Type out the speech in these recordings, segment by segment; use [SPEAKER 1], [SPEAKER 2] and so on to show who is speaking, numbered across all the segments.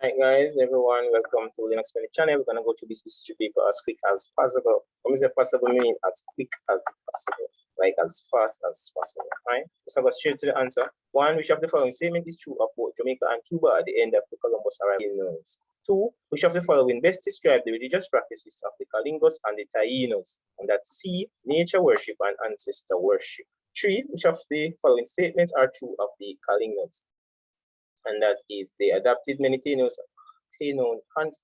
[SPEAKER 1] Hi guys, everyone, welcome to the next channel. We're gonna go through this history paper as quick as possible. When we say possible, meaning as quick as possible, like as fast as possible. Right? So go straight to the answer. One, which of the following statement is true of both Jamaica and Cuba at the end of the Columbus arrival? Two, which of the following best describe the religious practices of the Kalingos and the Taínos? And that's C, nature worship and ancestor worship. Three, which of the following statements are true of the Kalingos? And that is they adapted many Taino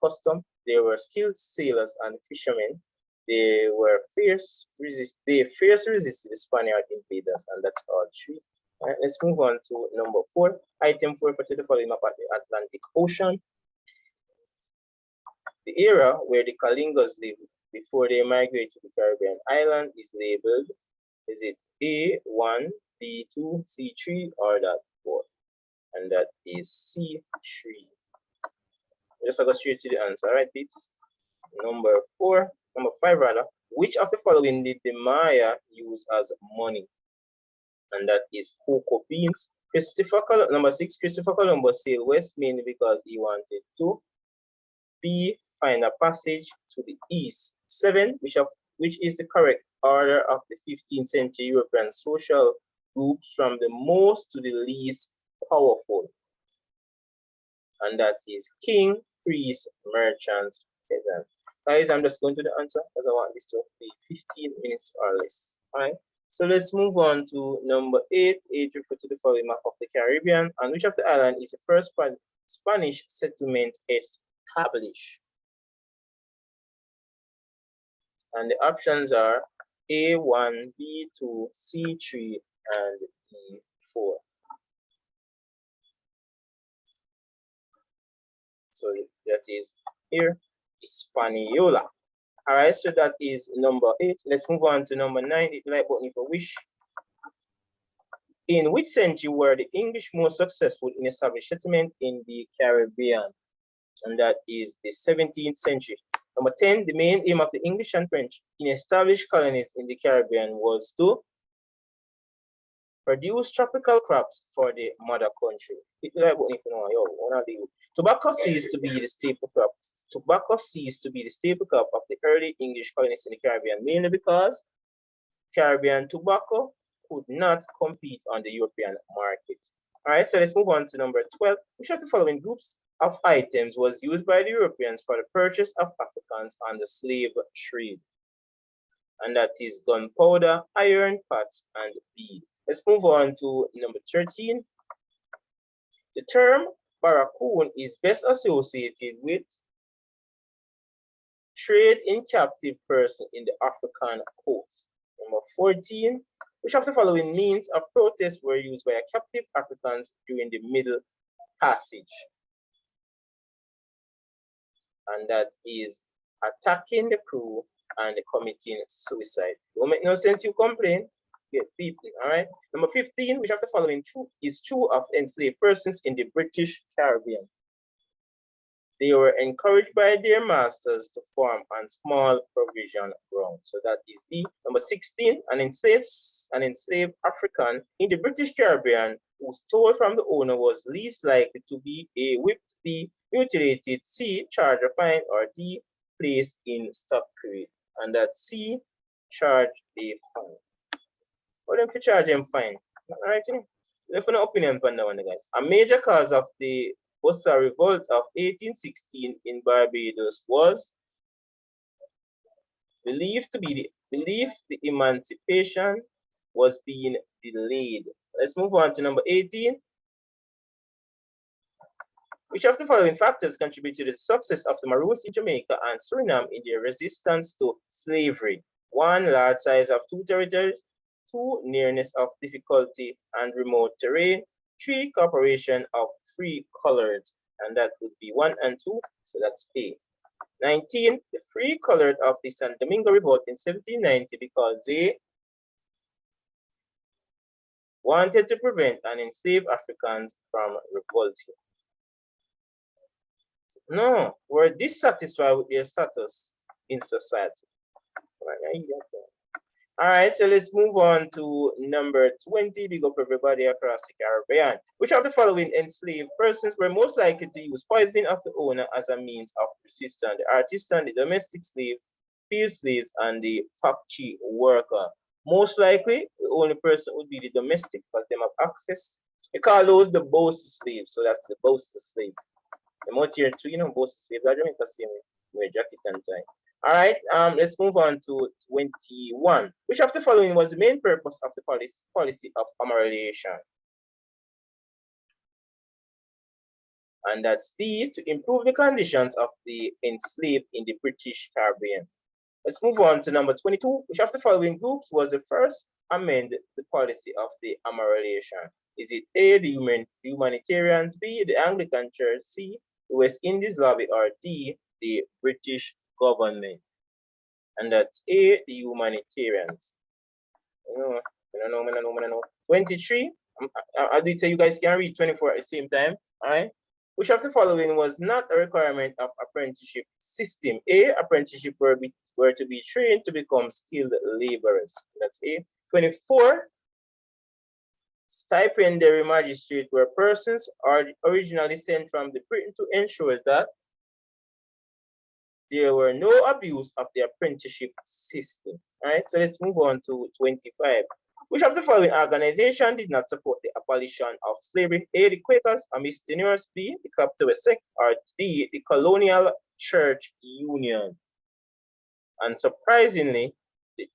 [SPEAKER 1] custom. They were skilled sailors and fishermen. They fiercely resisted the Spaniard invaders, and that's all three. Right, let's move on to number 4. Item 4 for the following map at the Atlantic Ocean. The area where the Kalingos lived before they migrated to the Caribbean island is labeled, is it A1, B2, C3, or that 4? And that is C3. Just go straight to the answer, right, peeps? Number 5 rather. Which of the following did the Maya use as money? And that is cocoa beans. Number 6, Christopher Columbus sailed west mainly because he wanted to B, find a passage to the east. 7, which is the correct order of the 15th century European social groups from the most to the least powerful? And that is king, priest, merchant, peasant. Guys, I'm just going to the answer because I want this to be 15 minutes or less. All right. So let's move on to number 8. 8 refers to the following map of the Caribbean. And which of the island is the first Spanish settlement established? And the options are A1, B2, C3, and E4. So that is here, Hispaniola. All right, so that is number 8. Let's move on to number 9. Hit the like button for wish. In which century were the English most successful in establishing settlement in the Caribbean? And that is the 17th century. Number 10, the main aim of the English and French in established colonies in the Caribbean was to produce tropical crops for the mother country. Hit the like button if you know, yo, one of the tobacco ceased to be the staple crop. Tobacco ceased to be the staple crop of the early English colonies in the Caribbean, mainly because Caribbean tobacco could not compete on the European market. All right, so let's move on to number 12. Which of the following groups of items was used by the Europeans for the purchase of Africans on the slave trade? And that is gunpowder, iron, pots, and bead. Let's move on to number 13. The term barracoon is best associated with trade in captive person in the African coast. Number 14, which of the following means of protest were used by captive Africans during the Middle Passage? And that is attacking the crew and committing suicide. It won't make no sense you complain. Get people, all right? Number 15, which of the following is true of enslaved persons in the British Caribbean? They were encouraged by their masters to farm on small provision ground. So that is the number 16. An enslaved African in the British Caribbean who stole from the owner was least likely to be A, whipped, B, mutilated, C, charged a fine, or D, placed in stock trade. And that C, charge a fine. What if you charge them fine? All right, left an opinion on that one, guys. A major cause of the Bossa Revolt of 1816 in Barbados was believed the emancipation was being delayed. Let's move on to number 18. Which of the following factors contributed to the success of the Maroons in Jamaica and Suriname in their resistance to slavery? 1, large size of 2 territories. 2, nearness of difficulty and remote terrain. 3, cooperation of free coloreds, and that would be 1 and 2, so that's A. 19, the free colored of the San Domingo Revolt in 1790 because they wanted to prevent and enslave Africans from revolting. No, were dissatisfied with their status in society. All right, so let's move on to number 20. Big up everybody across the Caribbean. Which of the following enslaved persons were most likely to use poisoning of the owner as a means of resistance? The artisan, the domestic slave, field slaves, and the factory worker. Most likely, the only person would be the domestic because they have access. We call those the boss slaves, so that's the boss slave. The more tier 2, you know, boss slave. I don't make the same wear jacket and tie. All right, let's move on to 21. Which of the following was the main purpose of the policy of amelioration? And that's D, to improve the conditions of the enslaved in the British Caribbean. Let's move on to number 22. Which of the following groups was the first amend the policy of the amelioration? Is it A, the humanitarians, B, the Anglican Church, C, the West Indies Lobby, or D, the British government? And that's A, the humanitarians. I don't know. 23. I'll do it so you guys can read 24 at the same time. All right. Which of the following was not a requirement of apprenticeship system? A, apprenticeship were to be trained to become skilled laborers. That's A. 24. Stipendiary magistrate were persons originally sent from the Britain to ensure that there were no abuse of the apprenticeship system. All right, so let's move on to 25. Which of the following organization did not support the abolition of slavery? A, the Quakers, a misdemeanors, B, the Captive Sect, or D, the Colonial Church Union? And surprisingly, the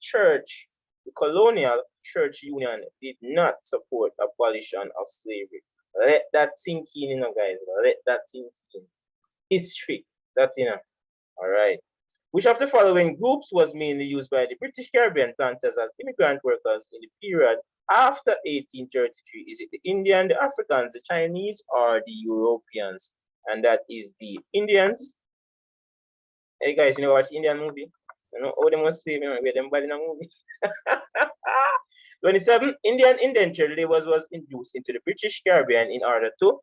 [SPEAKER 1] Colonial Church Union did not support abolition of slavery. Let that sink in, you know, guys. Let that sink in. History, that's, you know. All right. Which of the following groups was mainly used by the British Caribbean planters as immigrant workers in the period after 1833? Is it the Indian, the Africans, the Chinese, or the Europeans? And that is the Indians. Hey guys, you know watch Indian movie? You know how they must say, you know, where them body in a movie. 27. Indian indentured laborers was introduced into the British Caribbean in order to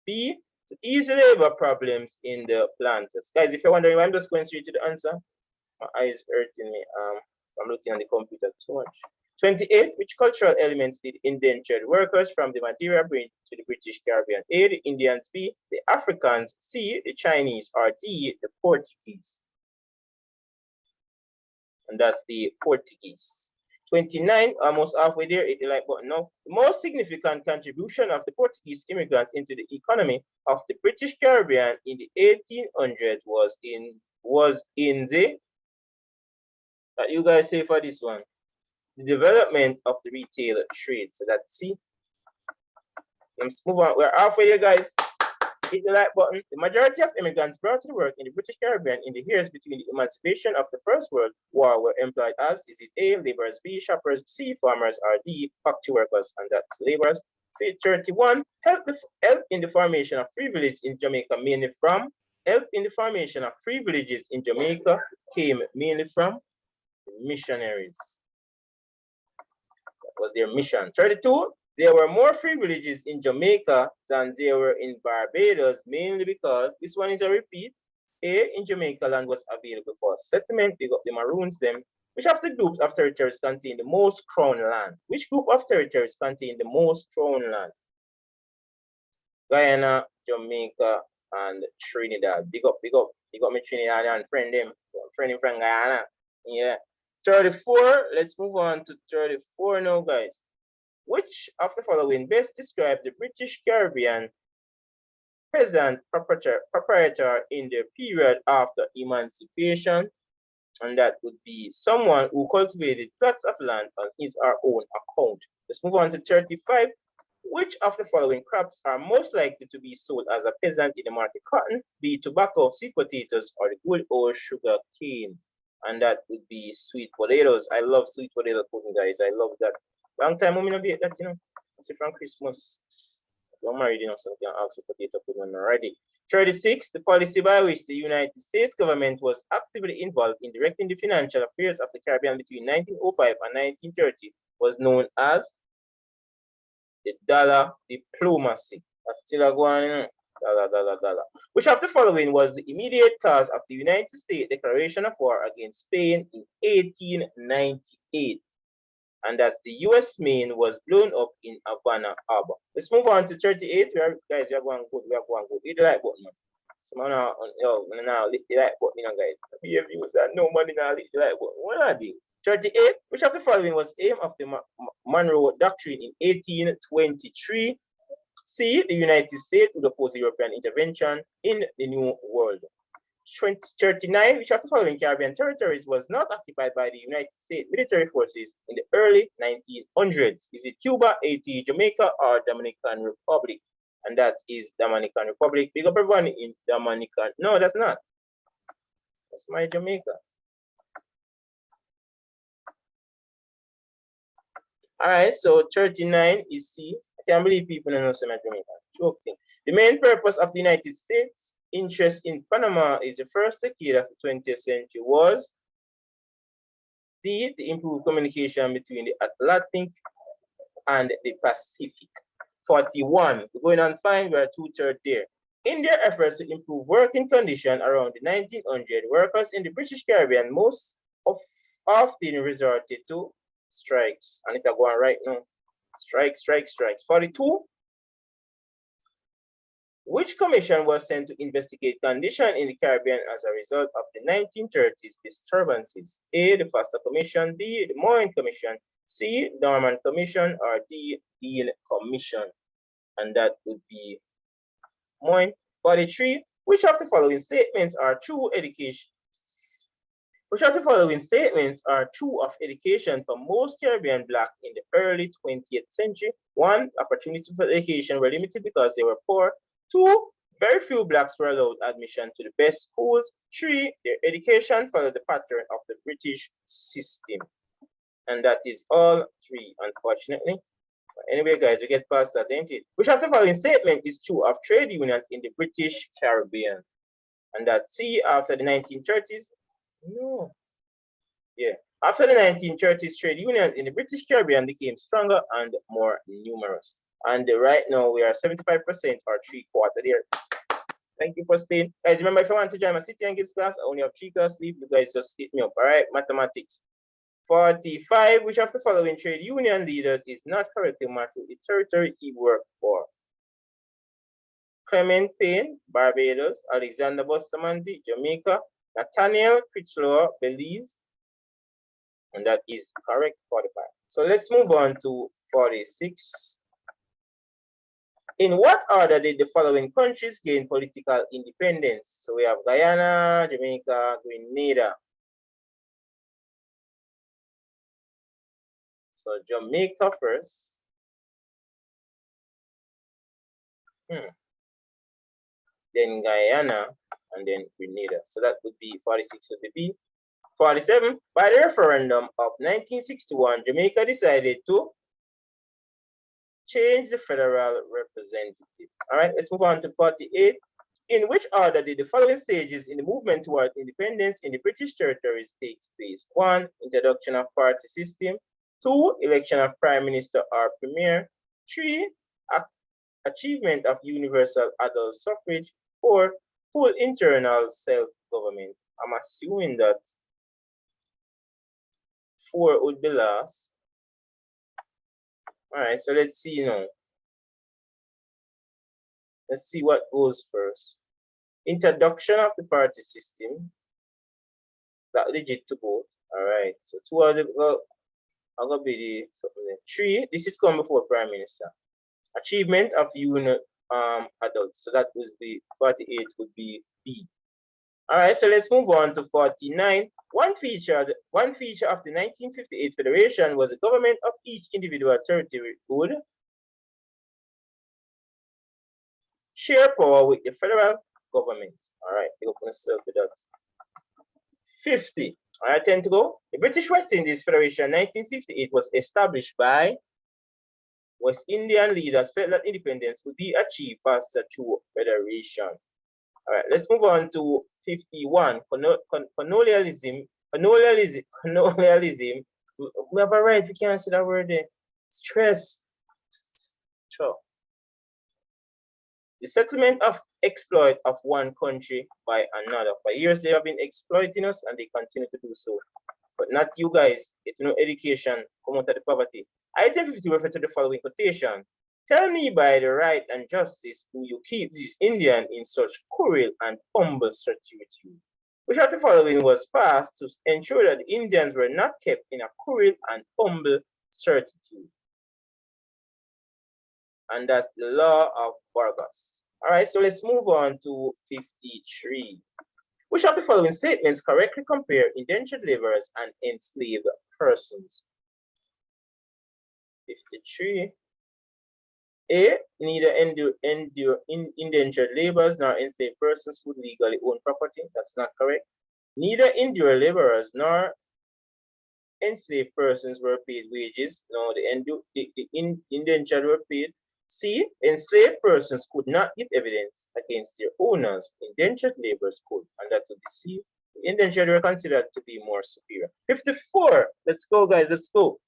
[SPEAKER 1] B, to ease labor problems in the planters. Guys, if you're wondering why I'm just going straight to the answer, my eyes hurting me. I'm looking at the computer too much. 28. Which cultural elements did indentured workers from the Madeira bring to the British Caribbean? A, the Indians, B, the Africans, C, the Chinese, or D, the Portuguese? And that's the Portuguese. 29, almost halfway there, hit the like button now. The most significant contribution of the Portuguese immigrants into the economy of the British Caribbean in the 1800s was in the, that you guys say for this one, the development of the retail trade. So that's C. Let's move on. We're halfway there, guys. Hit the like button. The majority of immigrants brought to work in the British Caribbean in the years between the emancipation of the First World War were employed as, is it A, laborers, B, shoppers, C, farmers, or D, factory workers? And that's laborers. 31, help in the formation of free villages in Jamaica mainly from, help in the formation of free villages in Jamaica came mainly from missionaries. That was their mission. 32, there were more free villages in Jamaica than there were in Barbados, mainly because, this one is a repeat, A, in Jamaica land was available for settlement. They got the Maroons them. Which of the groups of territories contain the most crown land? Which group of territories contain the most crown land? Guyana, Jamaica, and Trinidad. Big up me Trinidad and friend them. Friend him from Guyana. Yeah. 34, let's move on to 34 now, guys. Which of the following best describe the British Caribbean peasant proprietor in the period after emancipation? And that would be someone who cultivated plots of land on his or her own account. Let's move on to 35. Which of the following crops are most likely to be sold as a peasant in the market? Cotton, B, tobacco, sweet potatoes, or the good old sugar cane? And that would be sweet potatoes. I love sweet potato pudding, guys. I love that. Long time I'm gonna be at that, you know. It's from Christmas. Don't marry, you know, so you can have sweet potato pudding already. 36, the policy by which the United States government was actively involved in directing the financial affairs of the Caribbean between 1905 and 1930 was known as the dollar diplomacy. That's still a going, you know. Which of the following was the immediate cause of the United States declaration of war against Spain in 1898? And that's the US Maine was blown up in Havana Harbor. Let's move on to 38. Guys, we are going good. We are going good. Hit the like button. So now, hit the like button, guys. We have viewers that no money now. Hit the like button. What are they? 38. Which of the following was aim of the Monroe Doctrine in 1823? C. The United States would oppose European intervention in the New World. 39. Which of the following Caribbean territories was not occupied by the United States military forces in the early 1900s? Is it Cuba, Haiti, Jamaica, or Dominican Republic? And that is Dominican Republic. Big up everyone in Dominican. No, that's not. That's my Jamaica. All right, so 39 is C. I can't believe people don't know so much Jamaica. Joking. The main purpose of the United States interest in Panama is the first decade of the 20th century was D. The improved communication between the Atlantic and the Pacific. 41. We're going on fine. We're 2/3 there. In their efforts to improve working conditions around the 1900s, workers in the British Caribbean most often resorted to strikes. And it's going right now. Strikes. 42. Which commission was sent to investigate conditions in the Caribbean as a result of the 1930s disturbances? A. The Foster Commission. B. The Maroon Commission. C. Norman Commission. Or D. Dean Commission. And that would be Maroon. 43. Which of the following statements are true education? Which of the following statements are true of education for most Caribbean Black in the early 20th century? 1. Opportunities for education were limited because they were poor. 2. Very few Blacks were allowed admission to the best schools. 3. Their education followed the pattern of the British system. And that is all 3, unfortunately. Anyway, guys, we get past that, ain't it? Which of the following statement is true of trade unions in the British Caribbean? And that C, after the 1930s. No. Yeah. After the 1930s, trade unions in the British Caribbean became stronger and more numerous. And right now, we are 75% or 3/4 there. Thank you for staying. Guys, remember, if you want to join my City and Kids class, I only have 3 class leave. You guys just hit me up, all right? Mathematics. 45. Which of the following trade union leaders is not correctly matched with the territory he worked for? Clement Payne, Barbados. Alexander Bustamante, Jamaica. Nathaniel Critchlow, Belize. And that is correct, 45. So let's move on to 46. In what order did the following countries gain political independence? So we have Guyana, Jamaica, Grenada. So Jamaica first. Then Guyana, and then Grenada. So that would be 46 would be B. 47. By the referendum of 1961, Jamaica decided to change the federal representative. All right, let's move on to 48. In which order did the following stages in the movement toward independence in the British territories take place? 1. Introduction of party system. 2. Election of prime minister or premier. 3. Achievement of universal adult suffrage. 4. Full internal self-government. I'm assuming that 4 would be last. All right, so let's see now. Let's see what goes first. Introduction of the party system. That legit to vote. All right, so 2 are the, well, I'm gonna be the something. 3, this should come before prime minister. Achievement of adults. So that was the 48 would be B. All right, so let's move on to 49. One feature of the 1958 Federation was the government of each individual territory would share power with the federal government. All right, you open yourself with that. 50. All right, 10 to go. The British West Indies Federation 1958 was established by West Indian leaders felt that independence would be achieved faster through federation. All right, let's move on to 51. Colonialism. We have a right, we can't say that word there. Stress. Sure. The settlement of exploit of one country by another. For years they have been exploiting us and they continue to do so. But not you guys. Get no education, come out of the poverty. Item 50 refer to the following quotation. Tell me by the right and justice do you keep these Indians in such cruel and humble servitude? Which of the following was passed to ensure that the Indians were not kept in a cruel and humble servitude? And that's the law of Burgos. All right, so let's move on to 53. Which of the following statements correctly compare indentured laborers and enslaved persons? 53. A, neither indentured laborers nor enslaved persons could legally own property. That's not correct. Neither indentured laborers nor enslaved persons were paid wages. No, the indentured were paid. C, enslaved persons could not give evidence against their owners. Indentured laborers could, and that would be C. The indentured were considered to be more superior. 54. Let's go, guys. Let's go.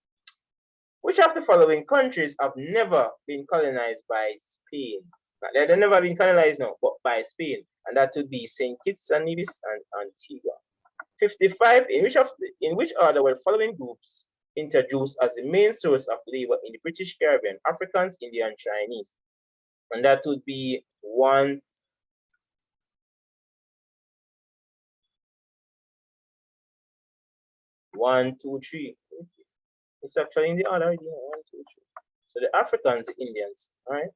[SPEAKER 1] Which of the following countries have never been colonized by Spain? Now, they've never been colonized now, but by Spain, and that would be Saint Kitts and Nevis and Antigua. 55. In which order were the following groups introduced as the main source of labor in the British Caribbean? Africans, Indian, Chinese, and that would be 1. One, two, three. It's actually in the order. 1, 2, 3. So the Africans, the Indians. All right.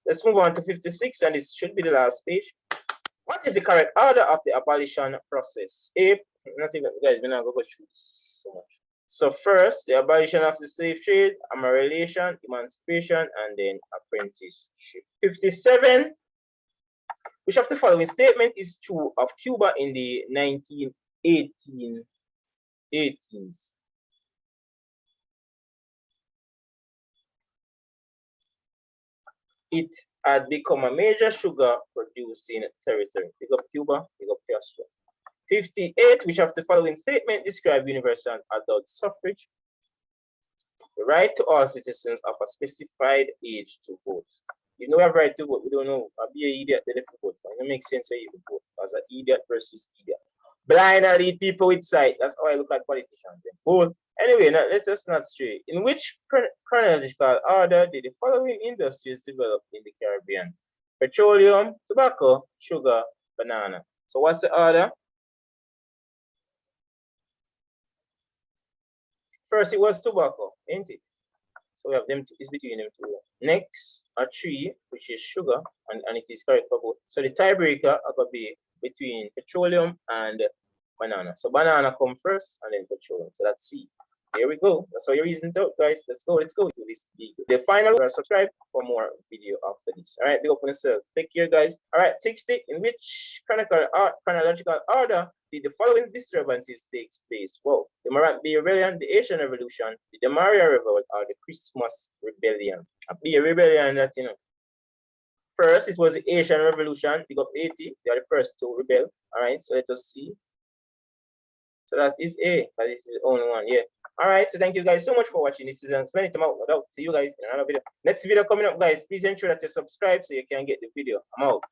[SPEAKER 1] Let's move on to 56, and this should be the last page. What is the correct order of the abolition process? Nothing, guys, we're not going to go through this so much. So first, the abolition of the slave trade, amelioration, emancipation, and then apprenticeship. 57. Which of the following statement is true of Cuba in the 1918s? It had become a major sugar producing territory. Pick up Cuba, pick up Castro. 58. Which of the following statement describe universal adult suffrage? The right to all citizens of a specified age to vote. You know we have right to vote, we don't know. I'll be an idiot to vote. It makes sense that you vote as an idiot versus idiot. Blind and lead people with sight. That's how I look at politicians. Vote. Anyway, now let's just not stray. In which chronological order did the following industries develop in the Caribbean? Petroleum, tobacco, sugar, banana. So what's the order? First, it was tobacco, ain't it? So we have them, it's between them two. Next, a tree, which is sugar, and it is correct for both. So the tiebreaker will be between petroleum and banana. So banana come first, and then petroleum. So that's C. Here we go. That's all your reason out, guys. Let's go to this video. The final, subscribe for more video after this. All right, big up on yourself. Take care, guys. All right, 60. In which chronological order did the following disturbances take place? Well, the Maroon Rebellion, the Asian Revolution, the Demaria Revolt, or the Christmas Rebellion. A rebellion that, you know. First, it was the Asian Revolution. Big up 80. They are the first to rebel. All right, so let us see. So that is A, but this is the only one. Yeah. All right, so thank you guys so much for watching. This is spending time out. See you guys in another video. Next video coming up, guys. Please ensure that you subscribe so you can get the video. I'm out.